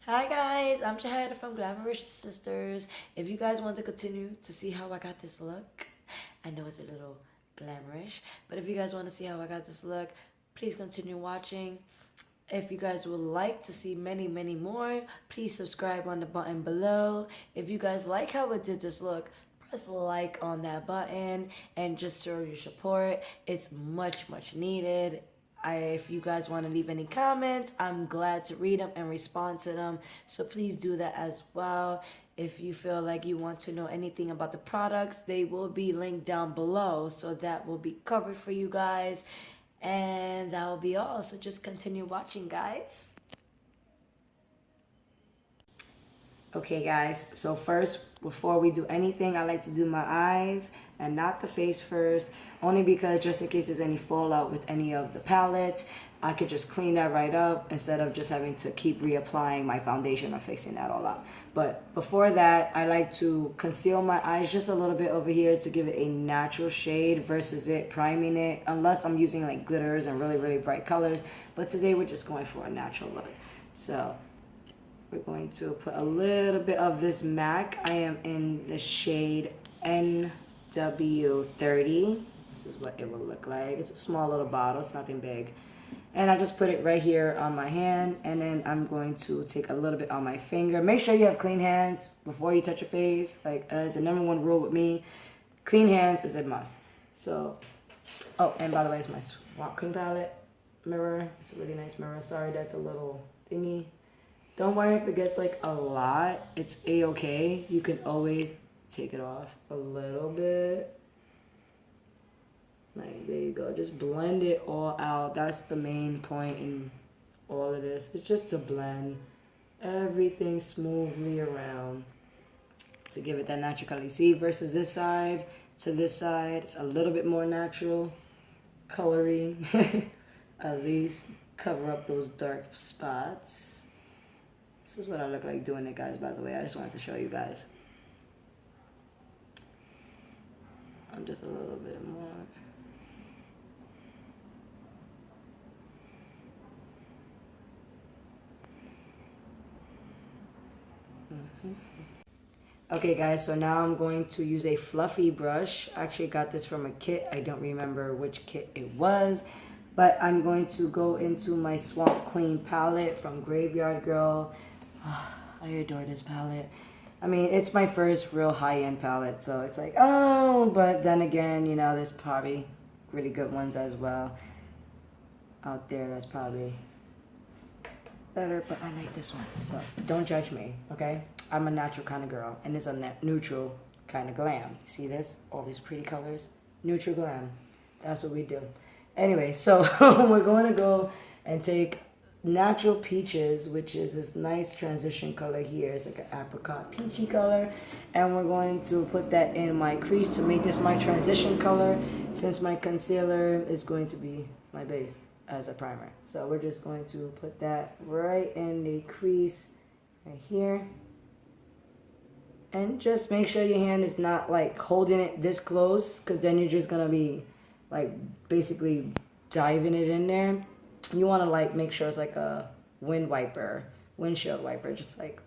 Hi guys, I'm Yahaira from Glamorous Sisters. If you guys want to continue to see how I got this look, I know it's a little glamorous, but if you guys want to see how I got this look, please continue watching. If you guys would like to see many more, please subscribe on the button below. If you guys like how I did this look, press like on that button and just show your support. It's much needed. If you guys want to leave any comments, I'm glad to read them and respond to them. So please do that as well. If you feel like you want to know anything about the products, they will be linked down below. So that will be covered for you guys. And that will be all. So just continue watching, guys. Okay guys, so first, before we do anything, I like to do my eyes and not the face first, only because just in case there's any fallout with any of the palettes, I could just clean that right up instead of just having to keep reapplying my foundation or fixing that all up. But before that, I like to conceal my eyes just a little bit over here to give it a natural shade versus it priming it, unless I'm using like glitters and really bright colors. But today we're just going for a natural look. So we're going to put a little bit of this MAC. I am in the shade NW30. This is what it will look like. It's a small little bottle. It's nothing big. And I just put it right here on my hand. And then I'm going to take a little bit on my finger. Make sure you have clean hands before you touch your face. Like, that is the #1 rule with me. Clean hands is a must. So, oh, and by the way, it's my Swamp Cream palette mirror. It's a really nice mirror. Sorry, that's a little thingy. Don't worry if it gets like a lot. It's a-okay. You can always take it off a little bit. Like, there you go. Just blend it all out. That's the main point in all of this. It's just to blend everything smoothly around to give it that natural color. You see, versus this side to this side, it's a little bit more natural, colory. At least cover up those dark spots. This is what I look like doing it, guys, by the way. I just wanted to show you guys. I'm just a little bit more. Okay, guys, so now I'm going to use a fluffy brush. I actually got this from a kit. I don't remember which kit it was. But I'm going to go into my Swamp Queen palette from Graveyard Girl. I adore this palette. I mean, it's my first real high-end palette, so it's like, oh, but then again, you know, there's probably really good ones as well out there that's probably better, but I like this one, so don't judge me, okay? I'm a natural kind of girl, and it's a neutral kind of glam. See this? All these pretty colors? Neutral glam. That's what we do. Anyway, so we're going to go and take Natural Peaches, which is this nice transition color here. It's like an apricot peachy color. And we're going to put that in my crease to make this my transition color, since my concealer is going to be my base as a primer. So we're just going to put that right in the crease right here. And just make sure your hand is not like holding it this close, because then you're just going to be like basically diving it in there. You want to like make sure it's like a windshield wiper, just like,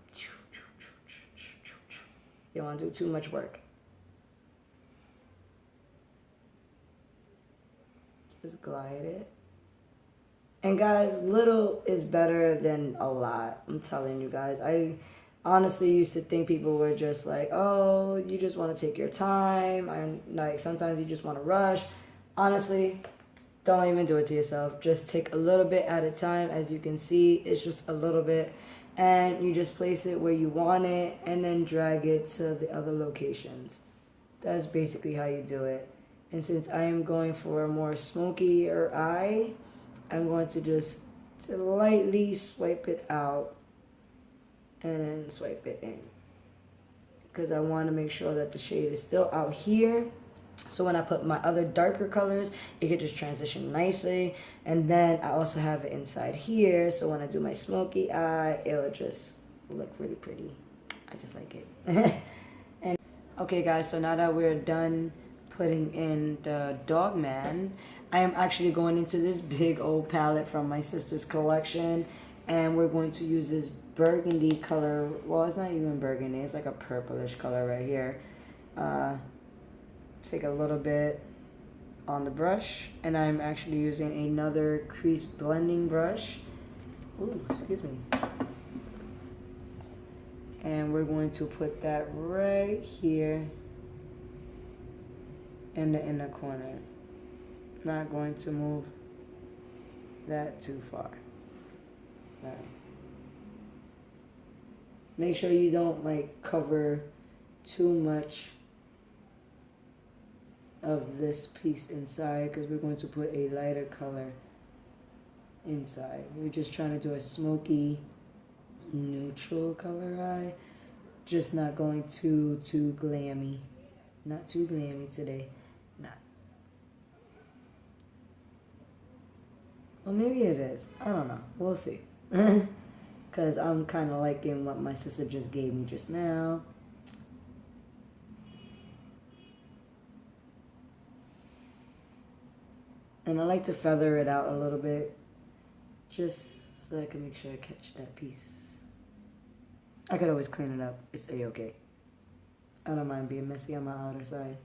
you don't want to do too much work. Just glide it. And guys, little is better than a lot. I'm telling you guys. I honestly used to think people were just like, oh, you just want to take your time. And like sometimes you just want to rush. Honestly, don't even do it to yourself. Just take a little bit at a time. As you can see, it's just a little bit. And you just place it where you want it and then drag it to the other locations. That's basically how you do it. And since I am going for a more smokier eye, I'm going to just lightly swipe it out and then swipe it in. Because I want to make sure that the shade is still out here. So when I put my other darker colors, it could just transition nicely. And then I also have it inside here. So when I do my smoky eye, it'll just look really pretty. I just like it. And okay, guys, so now that we're done putting in the Dogman, I am actually going into this big old palette from my sister's collection. And we're going to use this burgundy color. Well, it's not even burgundy. It's like a purplish color right here. Take a little bit on the brush, and I'm actually using another crease blending brush. Ooh, excuse me. And we're going to put that right here in the inner corner. Not going to move that too far. All right. Make sure you don't like cover too much of this piece inside, because we're going to put a lighter color inside. We're just trying to do a smoky neutral color eye, just not going too glammy. Not too glammy today. Not. Well, maybe it is. I don't know. We'll see. Because I'm kind of liking what my sister just gave me just now. And I like to feather it out a little bit, just so I can make sure I catch that piece. I could always clean it up. It's a-okay. I don't mind being messy on my outer side.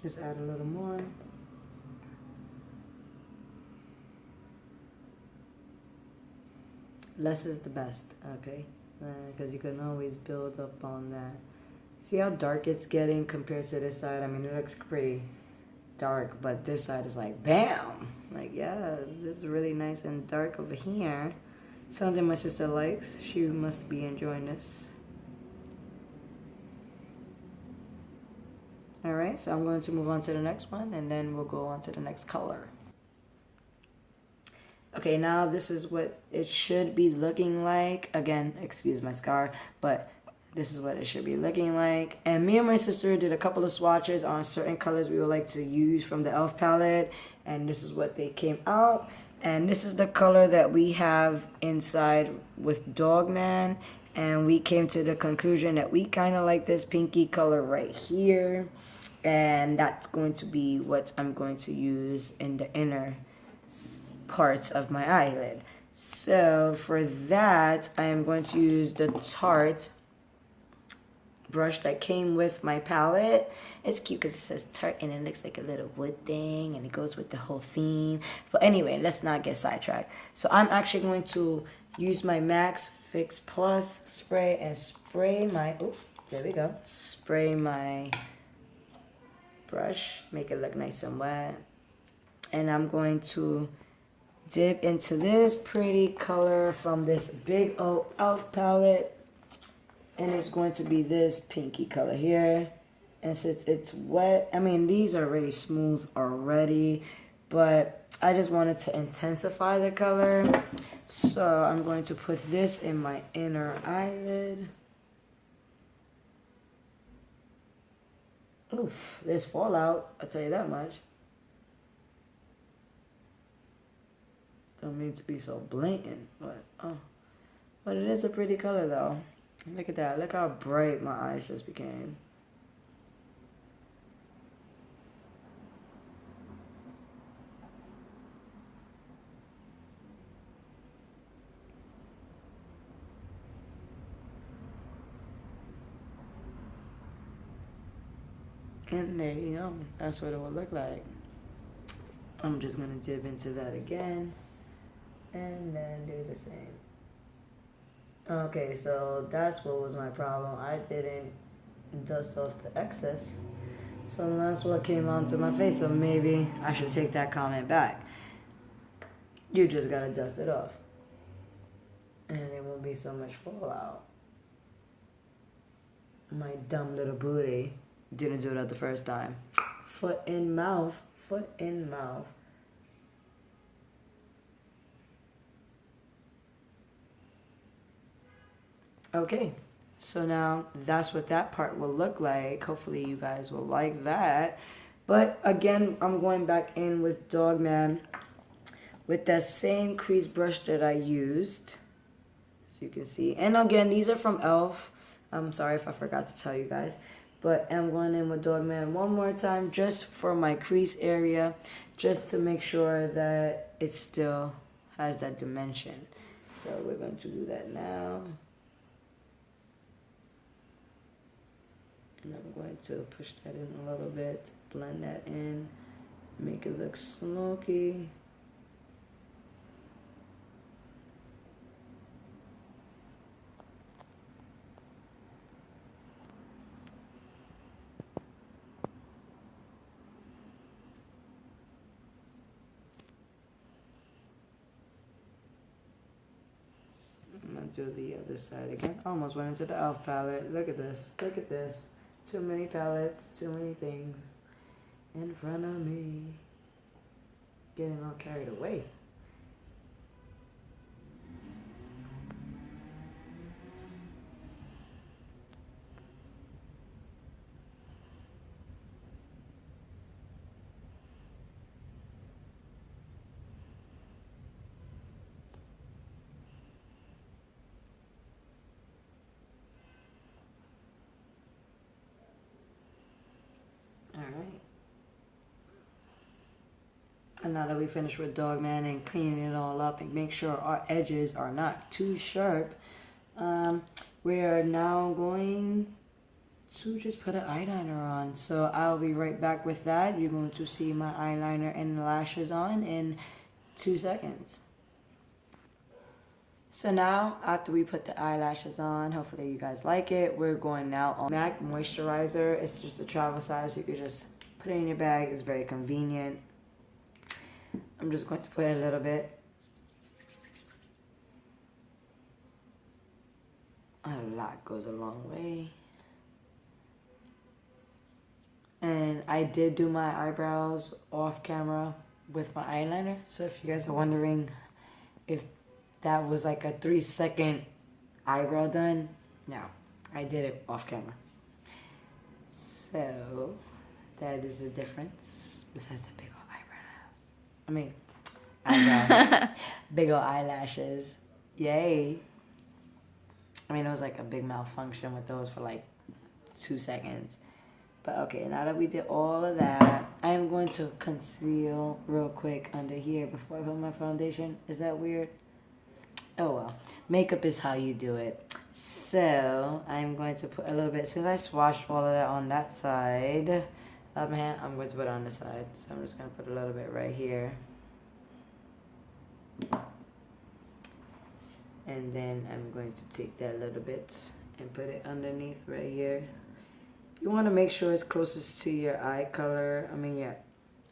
Just add a little more. Less is the best, okay? Because you can always build up on that. See how dark it's getting compared to this side? I mean, it looks pretty dark, but this side is like, bam! Like, yes, this is really nice and dark over here. Something my sister likes. She must be enjoying this. Alright, so I'm going to move on to the next one, and then we'll go on to the next color. Okay, now this is what it should be looking like. Again, excuse my scar, but this is what it should be looking like. And me and my sister did a couple of swatches on certain colors we would like to use from the e.l.f. palette. And this is what they came out. And this is the color that we have inside with Dogman. And we came to the conclusion that we kind of like this pinky color right here. And that's going to be what I'm going to use in the inner parts of my eyelid. So for that, I am going to use the Tarte brush that came with my palette. It's cute because it says Tarte and it looks like a little wood thing and it goes with the whole theme. But anyway, let's not get sidetracked. So I'm actually going to use my Max Fix Plus spray and spray my, oh, there we go. Spray my brush, make it look nice and wet. And I'm going to dip into this pretty color from this big old e.l.f. palette. And it's going to be this pinky color here. And since it's wet, I mean, these are really smooth already, but I just wanted to intensify the color. So I'm going to put this in my inner eyelid. Oof, there's fallout, I'll tell you that much. Don't mean to be so blatant, but oh. But it is a pretty color though. Look at that. Look how bright my eyes just became. And there you go. That's what it would look like. I'm just going to dip into that again. And then do the same. Okay, so that's what was my problem. I didn't dust off the excess. So that's what came onto my face. So maybe I should take that comment back. You just got to dust it off. And there won't be so much fallout. My dumb little booty didn't do that the first time. Foot in mouth. Foot in mouth. Okay, so now that's what that part will look like. Hopefully you guys will like that. But again, I'm going back in with Dogman with that same crease brush that I used, as you can see. And again, these are from e.l.f. I'm sorry if I forgot to tell you guys. But I'm going in with Dogman one more time just for my crease area, just to make sure that it still has that dimension. So we're going to do that now. And I'm going to push that in a little bit, blend that in, make it look smoky. I'm gonna do the other side again. Almost went into the e.l.f. palette. Look at this. Look at this. Too many palettes. Too many things in front of me. Getting all carried away. Alright. And now that we finished with Dogman and cleaning it all up and make sure our edges are not too sharp, we are now going to just put an eyeliner on. So I'll be right back with that. You're going to see my eyeliner and lashes on in 2 seconds. So now, after we put the eyelashes on, hopefully you guys like it, we're going now on MAC Moisturizer. It's just a travel size, so you can just put it in your bag. It's very convenient. I'm just going to put a little bit. A lot goes a long way. And I did do my eyebrows off camera with my eyeliner. So if you guys are wondering if that was like a 3-second eyebrow done, no, I did it off camera. So that is the difference, besides the big old eyebrows. I mean, eyebrows. Big old eyelashes. Yay. I mean, it was like a big malfunction with those for like 2 seconds. But okay, now that we did all of that, I am going to conceal real quick under here before I put my foundation. Is that weird? Oh well, makeup is how you do it. So I'm going to put a little bit, since I swatched all of that on that side of my hand, I'm going to put it on the side. So I'm just going to put a little bit right here. And then I'm going to take that little bit and put it underneath right here. You want to make sure it's closest to your eye color. I mean, your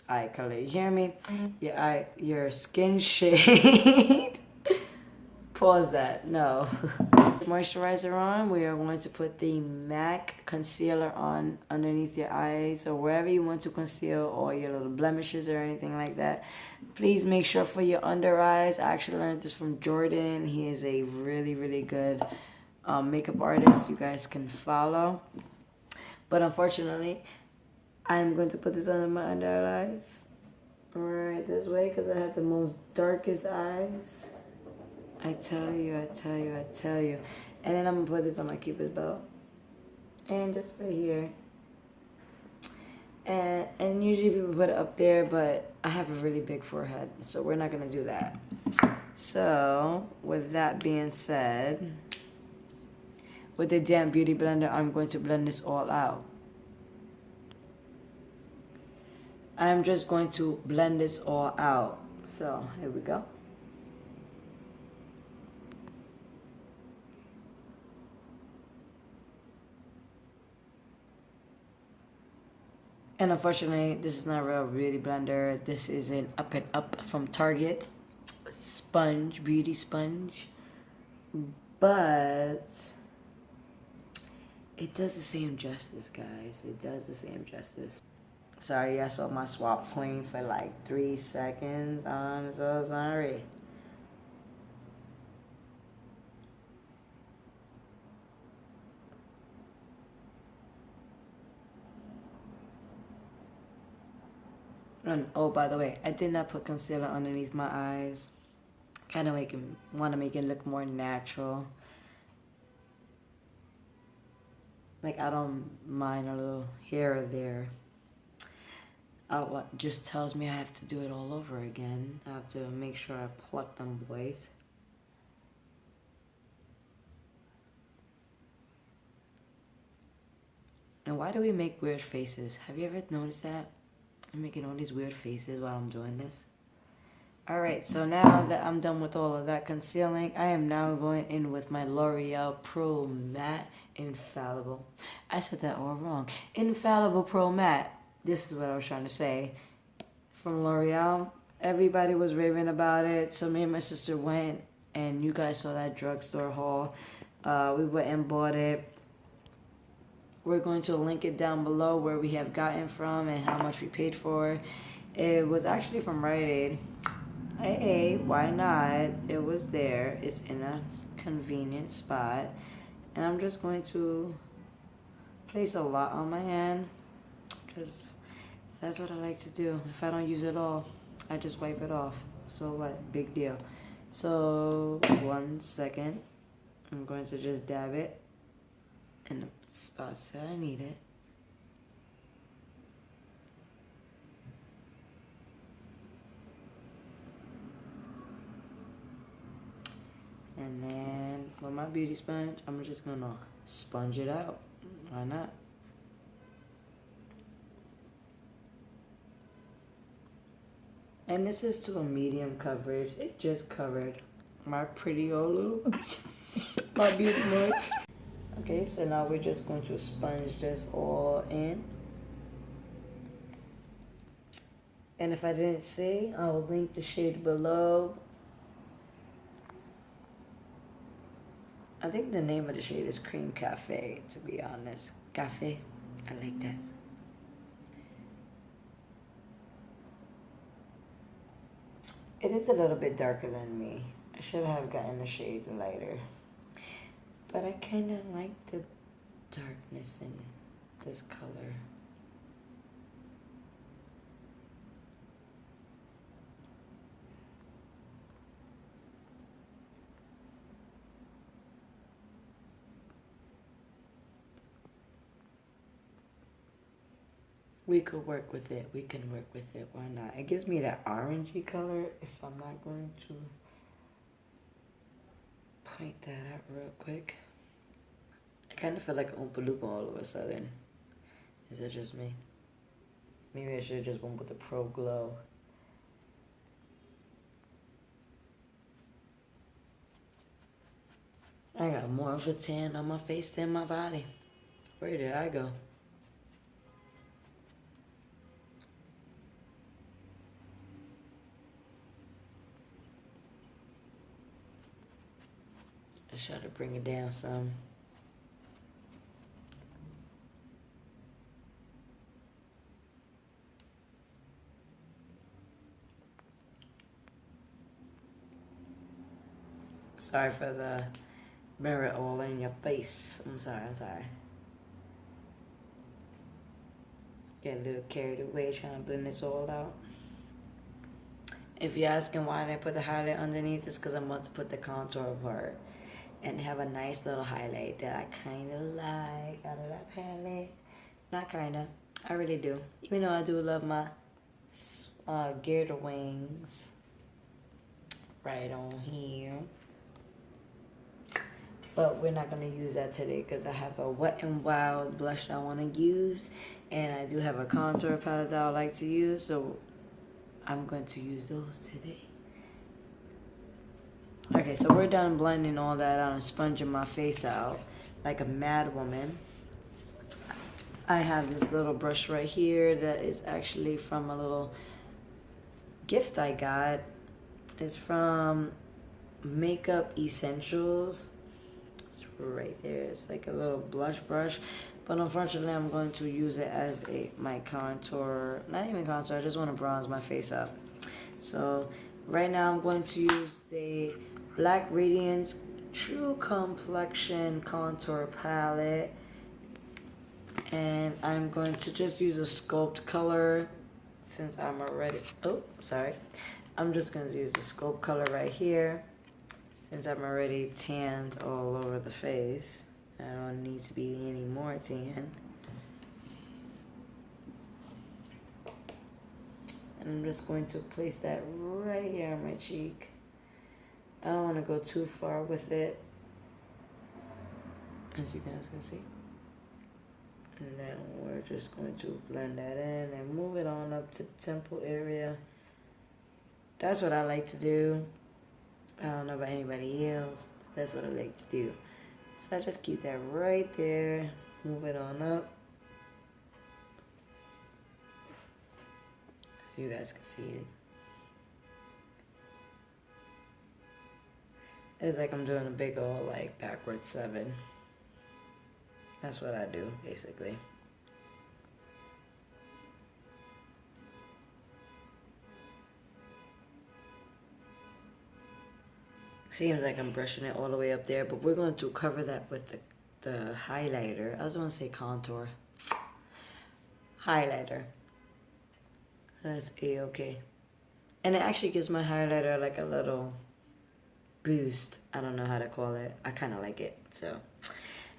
eye color. You hear me? Mm-hmm. Your skin shade. Pause that. No. Moisturizer on. We are going to put the MAC concealer on underneath your eyes or wherever you want to conceal all your little blemishes or anything like that. Please make sure for your under eyes. I actually learned this from Jordan. He is a really, really good makeup artist you guys can follow. But unfortunately, I'm going to put this under my under eyes. Right this way because I have the most darkest eyes. I tell you. And then I'm going to put this on my Cupid's bow. And just right here. And usually people put it up there, but I have a really big forehead. So we're not going to do that. So, with that being said, with the damn beauty blender, I'm going to blend this all out. I'm just going to blend this all out. So, here we go. And unfortunately, this is not a real beauty blender. This is an Up and Up from Target. Sponge, beauty sponge. But it does the same justice, guys. It does the same justice. Sorry, I saw my swap queen for like 3 seconds. I'm so sorry. And oh, by the way, I did not put concealer underneath my eyes. Kind of want to make it look more natural. Like, I don't mind a little here or there. Just tells me I have to do it all over again. I have to make sure I pluck them boys. And why do we make weird faces? Have you ever noticed that? I'm making all these weird faces while I'm doing this. Alright, so now that I'm done with all of that concealing, I am now going in with my L'Oreal Pro Matte Infallible. I said that all wrong. Infallible Pro Matte. This is what I was trying to say. From L'Oreal. Everybody was raving about it. So me and my sister went, and you guys saw that drugstore haul. We went and bought it. We're going to link it down below where we have gotten from and how much we paid for. It was actually from Rite Aid. Hey, why not? It was there. It's in a convenient spot. And I'm just going to place a lot on my hand because that's what I like to do. If I don't use it all, I just wipe it off. So what? Big deal. So 1 second. I'm going to just dab it in the spots that I need it. And then with my beauty sponge, I'm just gonna sponge it out. Why not? And this is to a medium coverage. It just covered my pretty old little my beauty marks. Okay, so now we're just going to sponge this all in. And if I didn't say, I will link the shade below. I think the name of the shade is Cream Cafe, to be honest. Cafe, I like that. It is a little bit darker than me. I should have gotten a shade lighter. But I kind of like the darkness in this color. We could work with it. We can work with it. Why not? It gives me that orangey color if I'm not going to point that out real quick. I kind of feel like an Oompa Loompa all of a sudden. Is it just me? Maybe I should have just went with the Pro Glow. I got more of a tan on my face than my body. Where did I go? Let's try to bring it down some. Sorry for the mirror all in your face. I'm sorry. Get a little carried away trying to blend this all out. If you're asking why I didn't put the highlight underneath, it's because I'm about to put the contour part and have a nice little highlight that I kind of like out of that palette. Not kind of. I really do. Even though I do love my gator wings right on here. But we're not going to use that today because I have a Wet and Wild blush I want to use. And I do have a contour palette that I like to use. So I'm going to use those today. Okay, so we're done blending all that out and sponging my face out like a mad woman. I have this little brush right here that is actually from a little gift I got. It's from Makeup Essentials. It's right there. It's like a little blush brush. But unfortunately, I'm going to use it as my contour. Not even contour. I just want to bronze my face up. So right now I'm going to use the Black Radiance True Complexion Contour Palette. And I'm going to just use a Sculpt color since I'm already... Oh, sorry. I'm just going to use the Sculpt color right here since I'm already tanned all over the face. I don't need to be any more tan. And I'm just going to place that right here on my cheek. I don't want to go too far with it, as you guys can see. And then we're just going to blend that in and move it on up to the temple area. That's what I like to do. I don't know about anybody else, but that's what I like to do. So I just keep that right there, move it on up. So you guys can see it. It's like I'm doing a big old like backward 7. That's what I do, basically. Seems like I'm brushing it all the way up there, but we're going to cover that with the highlighter. I was going to say contour. Highlighter. So that's A-okay. And it actually gives my highlighter like a little boost. I don't know how to call it. I kind of like it, so...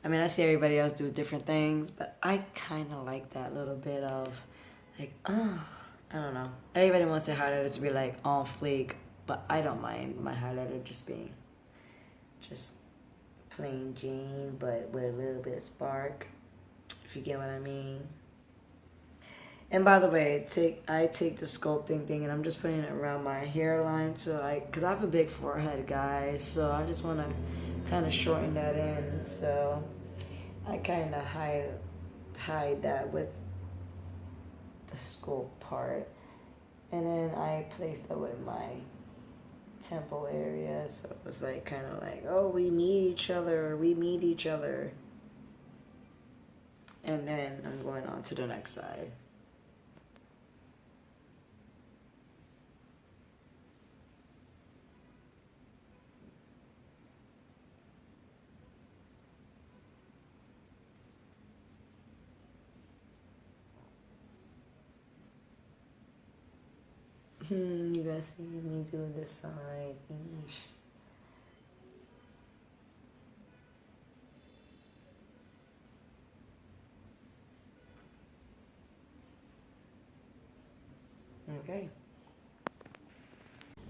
I mean, I see everybody else do different things, but I kind of like that little bit of, like, I don't know. Everybody wants their highlighter to be, like, on fleek, but I don't mind my highlighter just being just plain Jane, but with a little bit of spark, if you get what I mean. And by the way, I take the sculpting thing, and I'm just putting it around my hairline, because I have a big forehead, guys, so I just want to kind of shorten that in, so I kind of hide that with the sculpt part, and then I place that with my temple area, so it's like kind of like, oh, we meet each other, and then I'm going on to the next side. You guys see me do this side. Eesh. Okay.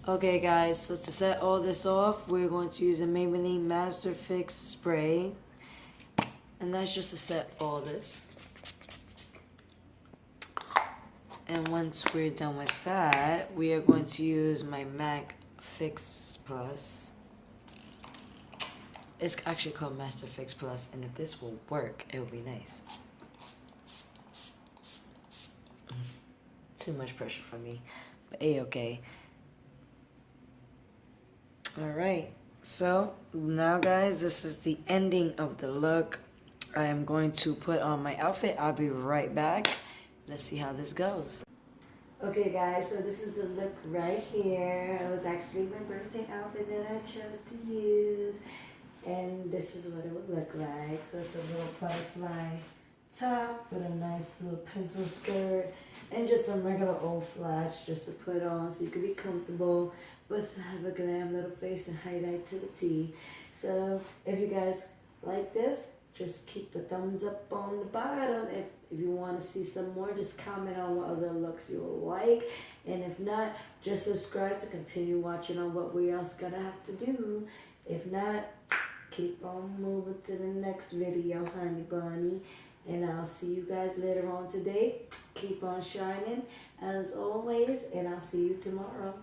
Okay, guys, so to set all this off, we're going to use a Maybelline Master Fix spray. And that's just to set all this. And once we're done with that, we are going to use my MAC Fix Plus. It's actually called Master Fix Plus, and if this will work, it will be nice. Too much pressure for me, but A-okay. Alright, so now guys, this is the ending of the look. I am going to put on my outfit. I'll be right back. Let's see how this goes. Okay guys, so this is the look right here. It was actually my birthday outfit that I chose to use. And this is what it would look like. So it's a little butterfly top with a nice little pencil skirt. And just some regular old flats just to put on so you can be comfortable. But still have a glam little face and highlight to the T. So if you guys like this, just keep a thumbs up on the bottom. If you want to see some more, just comment on what other looks you will like. And if not, just subscribe to continue watching on what we else gonna have to do. If not, keep on moving to the next video, honey bunny. And I'll see you guys later on today. Keep on shining as always, and I'll see you tomorrow.